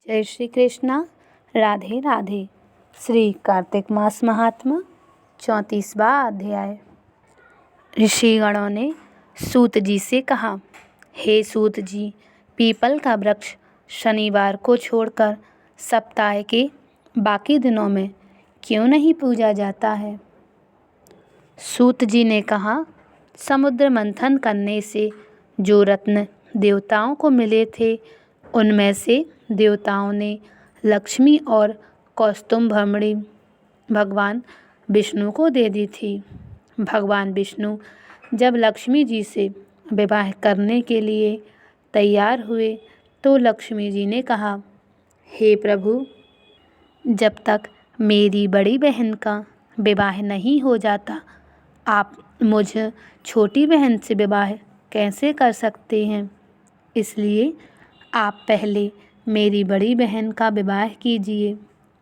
जय श्री कृष्णा। राधे राधे। श्री कार्तिक मास महात्मा 34वां अध्याय। ऋषिगणों ने सूत जी से कहा, हे सूत जी, पीपल का वृक्ष शनिवार को छोड़कर सप्ताह के बाकी दिनों में क्यों नहीं पूजा जाता है? सूत जी ने कहा, समुद्र मंथन करने से जो रत्न देवताओं को मिले थे, उनमें से देवताओं ने लक्ष्मी और कौस्तुभमणि भगवान विष्णु को दे दी थी। भगवान विष्णु जब लक्ष्मी जी से विवाह करने के लिए तैयार हुए तो लक्ष्मी जी ने कहा, हे प्रभु, जब तक मेरी बड़ी बहन का विवाह नहीं हो जाता, आप मुझ छोटी बहन से विवाह कैसे कर सकते हैं? इसलिए आप पहले मेरी बड़ी बहन का विवाह कीजिए,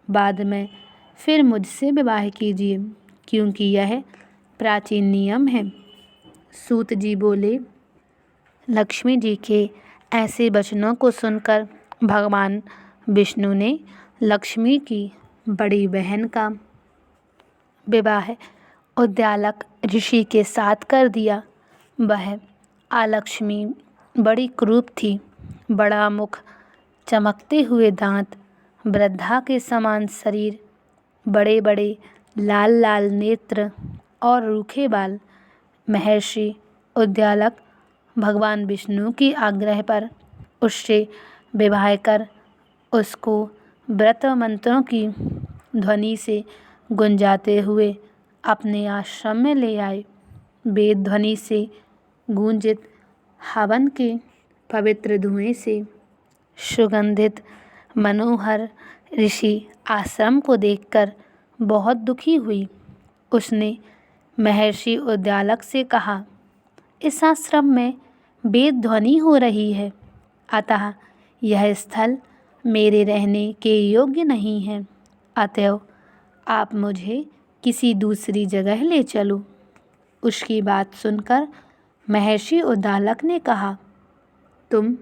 बाद में फिर मुझसे विवाह कीजिए, क्योंकि यह प्राचीन नियम है। सूत जी बोले। लक्ष्मी जी के ऐसे वचनों को सुनकर भगवान विष्णु ने लक्ष्मी की बड़ी बहन का विवाह उद्दालक ऋषि के साथ कर दिया। वह आलक्ष्मी बड़ी क्रूप थी, बड़ा मुख, चमकते हुए दांत, वृद्धा के समान शरीर, बड़े बड़े लाल लाल नेत्र और रूखे बाल। महर्षि उद्दालक भगवान विष्णु की आग्रह पर उससे विवाह कर उसको व्रत मंत्रों की ध्वनि से गुंजाते हुए अपने आश्रम में ले आए। वेद ध्वनि से गूंजित हवन के पवित्र धुएं से सुगंधित मनोहर ऋषि आश्रम को देखकर बहुत दुखी हुई। उसने महर्षि उद्दालक से कहा, इस आश्रम में वेद ध्वनि हो रही है, अतः यह स्थल मेरे रहने के योग्य नहीं है। अतएव आप मुझे किसी दूसरी जगह ले चलो। उसकी बात सुनकर महर्षि उद्दालक ने कहा, तुम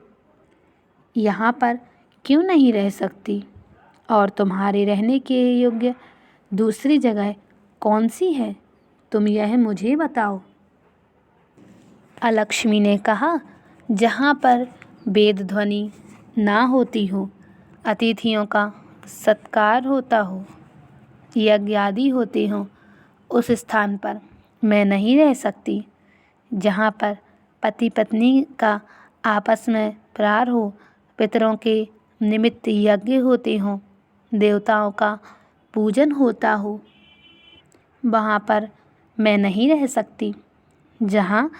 यहाँ पर क्यों नहीं रह सकती, और तुम्हारे रहने के योग्य दूसरी जगह कौन सी है? तुम यह मुझे बताओ। अलक्ष्मी ने कहा, जहाँ पर वेद ध्वनि ना होती हो, अतिथियों का सत्कार होता हो, यज्ञ आदि होते हों, उस स्थान पर मैं नहीं रह सकती। जहाँ पर पति पत्नी का आपस में प्यार हो, पितरों के निमित्त यज्ञ होते हों, देवताओं का पूजन होता हो, वहाँ पर मैं नहीं रह सकती। जहाँ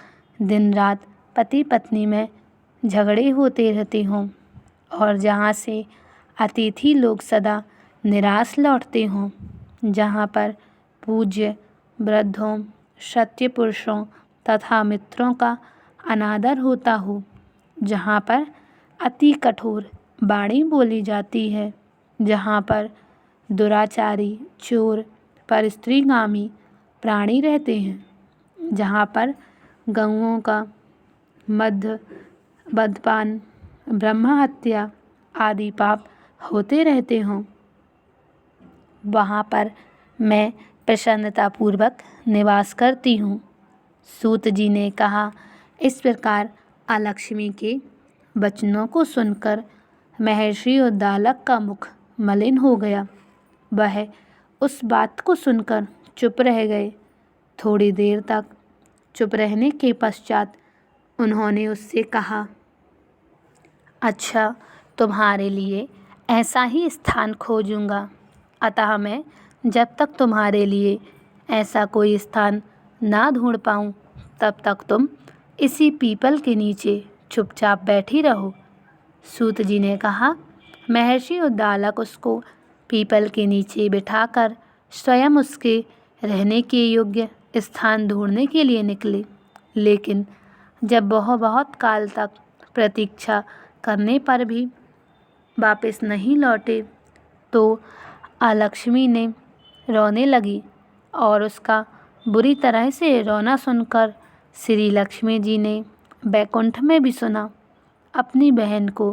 दिन रात पति पत्नी में झगड़े होते रहते हों और जहाँ से अतिथि लोग सदा निराश लौटते हों, जहाँ पर पूज्य वृद्धों, सत्य पुरुषों तथा मित्रों का अनादर होता हो, जहाँ पर अति कठोर वाणी बोली जाती है, जहाँ पर दुराचारी, चोर, परस्त्रीगामी प्राणी रहते हैं, जहाँ पर गऊओं का मद्यपान, ब्रह्म हत्या आदि पाप होते रहते हों, वहाँ पर मैं प्रसन्नतापूर्वक निवास करती हूँ। सूत जी ने कहा। इस प्रकार अलक्ष्मी के वचनों को सुनकर महर्षि उद्दालक का मुख मलिन हो गया। वह उस बात को सुनकर चुप रह गए। थोड़ी देर तक चुप रहने के पश्चात उन्होंने उससे कहा, अच्छा, तुम्हारे लिए ऐसा ही स्थान खोजूंगा, अतः मैं जब तक तुम्हारे लिए ऐसा कोई स्थान ना ढूंढ पाऊँ, तब तक तुम इसी पीपल के नीचे चुपचाप बैठी रहो। सूत जी ने कहा। महर्षि उद्दालक उसको पीपल के नीचे बिठाकर स्वयं उसके रहने के योग्य स्थान ढूंढने के लिए निकले, लेकिन जब वह बहुत काल तक प्रतीक्षा करने पर भी वापस नहीं लौटे तो अलक्ष्मी ने रोने लगी, और उसका बुरी तरह से रोना सुनकर श्री लक्ष्मी जी ने वैकुंठ में भी सुना। अपनी बहन को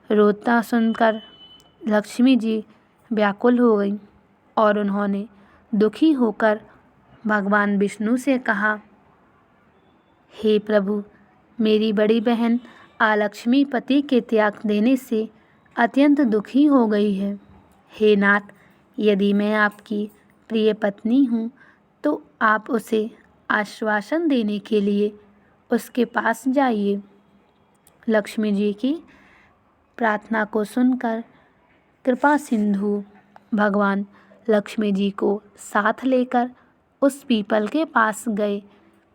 रोता सुनकर लक्ष्मी जी व्याकुल हो गईं और उन्होंने दुखी होकर भगवान विष्णु से कहा, हे प्रभु, मेरी बड़ी बहन आलक्ष्मी पति के त्याग देने से अत्यंत दुखी हो गई है। हे नाथ, यदि मैं आपकी प्रिय पत्नी हूँ तो आप उसे आश्वासन देने के लिए उसके पास जाइए। लक्ष्मी जी की प्रार्थना को सुनकर कृपा सिंधु भगवान लक्ष्मी जी को साथ लेकर उस पीपल के पास गए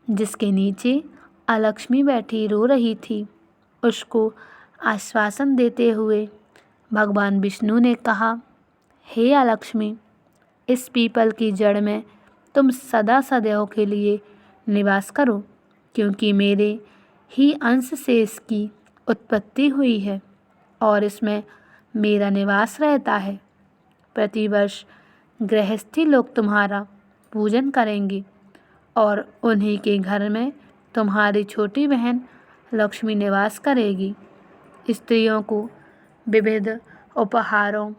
जिसके नीचे अलक्ष्मी बैठी रो रही थी। उसको आश्वासन देते हुए भगवान विष्णु ने कहा, हे अलक्ष्मी, इस पीपल की जड़ में तुम सदा सदैव के लिए निवास करो, क्योंकि मेरे ही अंश से इसकी उत्पत्ति हुई है और इसमें मेरा निवास रहता है। प्रतिवर्ष गृहस्थी लोग तुम्हारा पूजन करेंगे और उन्हीं के घर में तुम्हारी छोटी बहन लक्ष्मी निवास करेगी। स्त्रियों को विविध उपहारों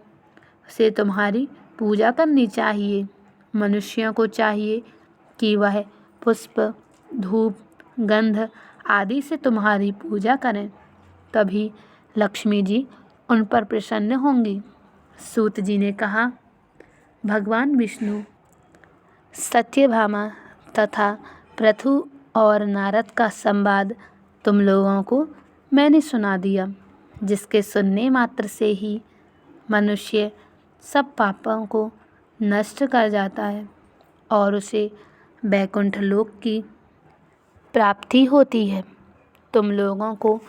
से तुम्हारी पूजा करनी चाहिए। मनुष्यों को चाहिए कि वह पुष्प, धूप, गंध आदि से तुम्हारी पूजा करें, तभी लक्ष्मी जी उन पर प्रसन्न होंगी। सूत जी ने कहा, भगवान विष्णु, सत्यभामा तथा पृथु और नारद का संवाद तुम लोगों को मैंने सुना दिया, जिसके सुनने मात्र से ही मनुष्य सब पापों को नष्ट कर जाता है और उसे वैकुंठ लोक की प्राप्ति होती है। तुम लोगों को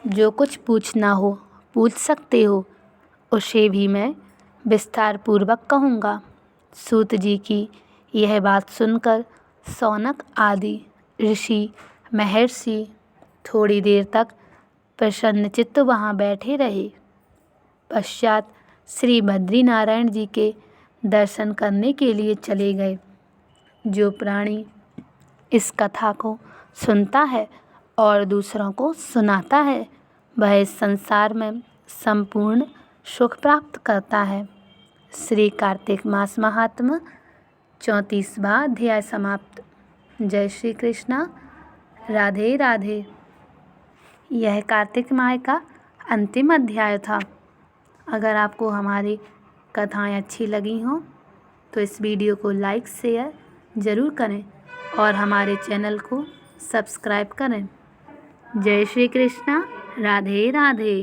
जो कुछ पूछना हो पूछ सकते हो, उसे भी मैं विस्तार पूर्वक कहूँगा। सूत जी की यह बात सुनकर शौनक आदि ऋषि महर्षि थोड़ी देर तक प्रसन्नचित्त वहाँ बैठे रहे। पश्चात श्री बद्रीनारायण जी के दर्शन करने के लिए चले गए। जो प्राणी इस कथा को सुनता है और दूसरों को सुनाता है, वह इस संसार में संपूर्ण सुख प्राप्त करता है। श्री कार्तिक मास महात्म्य 34वां अध्याय समाप्त। जय श्री कृष्णा। राधे राधे। यह कार्तिक माह का अंतिम अध्याय था। अगर आपको हमारी कथाएं अच्छी लगी हों तो इस वीडियो को लाइक शेयर ज़रूर करें और हमारे चैनल को सब्सक्राइब करें। जय श्री कृष्णा। राधे राधे।